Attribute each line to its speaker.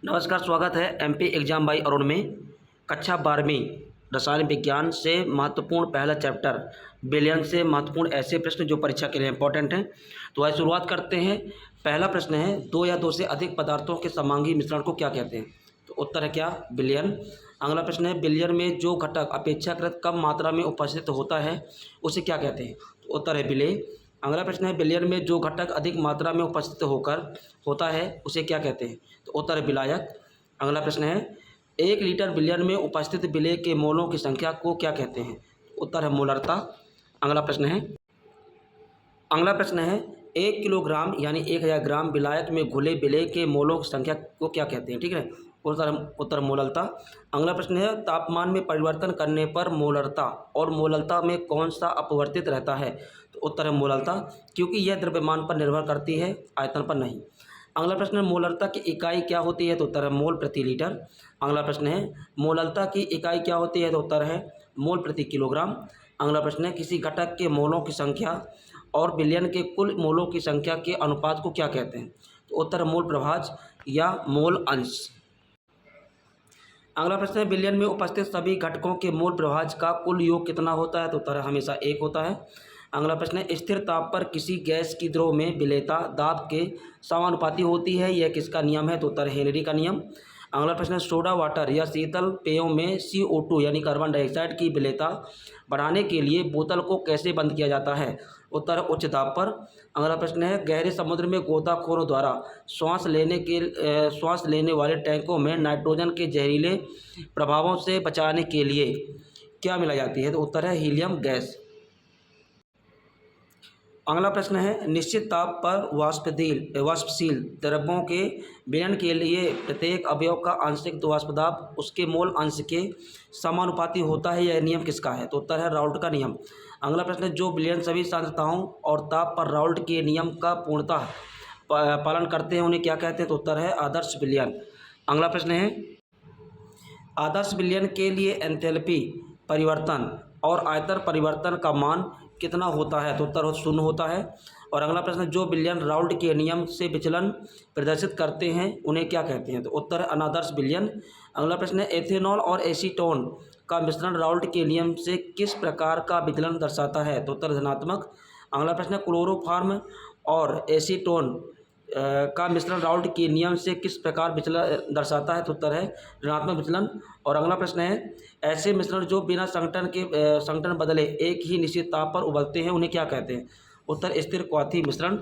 Speaker 1: नमस्कार, स्वागत है एमपी एग्जाम बाई अरुण में। कक्षा 12वीं रसायन विज्ञान से महत्वपूर्ण पहला चैप्टर विलयन से महत्वपूर्ण ऐसे प्रश्न जो परीक्षा के लिए इंपॉर्टेंट हैं। तो आइए शुरुआत करते हैं। पहला प्रश्न है, दो या दो से अधिक पदार्थों के समांगी मिश्रण को क्या कहते हैं? तो उत्तर है क्या? विलयन। अगला प्रश्न है, विलयन में जो घटक अपेक्षाकृत कम मात्रा में उपस्थित होता है उसे क्या कहते हैं? तो उत्तर है विलेय। अगला प्रश्न है, विलयन में जो घटक अधिक मात्रा में उपस्थित होता है उसे क्या कहते हैं? तो उत्तर है विलायक। अगला प्रश्न है, 1 लीटर विलयन में उपस्थित विलेय के मोलों की संख्या को क्या कहते हैं? उत्तर है मोलरता। अगला प्रश्न है 1 किलोग्राम यानी 1000 ग्राम विलायक में घुले विलेय के मोलों की संख्या को क्या कहते हैं? ठीक है, उत्तर मोलरता। अगला प्रश्न है, तापमान में परिवर्तन करने पर मोलरता और मोललता में कौन सा अपवर्तित रहता है? तो उत्तर है मोललता, क्योंकि यह द्रव्यमान पर निर्भर करती है, आयतन पर नहीं। अगला प्रश्न है, मोलरता की इकाई क्या होती है? तो उत्तर है मोल प्रति लीटर। अगला प्रश्न है, मोललता की इकाई क्या होती है? तो उत्तर है मोल प्रति किलोग्राम। अगला प्रश्न है, किसी घटक के मोलों की संख्या और विलयन के कुल मोलों की संख्या के अनुपात को क्या कहते हैं? तो उत्तर है मोल प्रभाज्य या मोल अंश। अगला प्रश्न है, विलयन में उपस्थित सभी घटकों के मोल प्रभाज्य का कुल योग कितना होता है? तो उत्तर है हमेशा 1 होता है। अगला प्रश्न है, स्थिर ताप पर किसी गैस की द्रव में विलेयता दाब के समानुपाती होती है, यह किसका नियम है? तो उत्तर है हेनरी का नियम। अगला प्रश्न है, सोडा वाटर या शीतल पेयों में CO2 यानी कार्बन डाइऑक्साइड की विलेयता बढ़ाने के लिए बोतल को कैसे बंद किया जाता है? उत्तर है उच्च दाब पर। अगला प्रश्न है, गहरे समुद्र में गोताखोरों द्वारा श्वास लेने वाले टैंकों में नाइट्रोजन के जहरीले प्रभावों से बचाने के लिए क्या मिलाई जाती है? तो उत्तर है हीलियम गैस। अगला प्रश्न है, निश्चित ताप पर वाष्पशील द्रव्यों के विलयन के लिए प्रत्येक अवयव का आंशिक वाष्प दाब उसके मोल अंश के समानुपाती होता है, यह नियम किसका है? तो उत्तर है राउल्ट का नियम। अगला प्रश्न है, जो विलयन सभी सांद्रताओं और ताप पर राउल्ट के नियम का पूर्णतः पालन करते हैं उन्हें क्या कहते हैं? तो उत्तर है आदर्श विलयन। अगला प्रश्न है, आदर्श विलयन के लिए एंथैल्पी परिवर्तन और आयतन परिवर्तन का मान कितना होता है? तो उत्तर 0 होता है। और अगला प्रश्न, जो विलयन राउल्ट के नियम से विचलन प्रदर्शित करते हैं उन्हें क्या कहते हैं? तो उत्तर है अनादर्श विलयन। अगला प्रश्न है, एथेनॉल और एसीटोन का मिश्रण राउल्ट के नियम से किस प्रकार का विचलन दर्शाता है? तो उत्तर धनात्मक। अगला प्रश्न है, क्लोरोफॉर्म और एसीटोन का मिश्रण राउल्ट के नियम से किस प्रकार विचलन दर्शाता है? तो उत्तर है ऋणात्मक विचलन। और अगला प्रश्न है, ऐसे मिश्रण जो बिना संघटन बदले एक ही निश्चित ताप पर उबलते हैं उन्हें क्या कहते हैं? उत्तर स्थिर क्वाथी मिश्रण।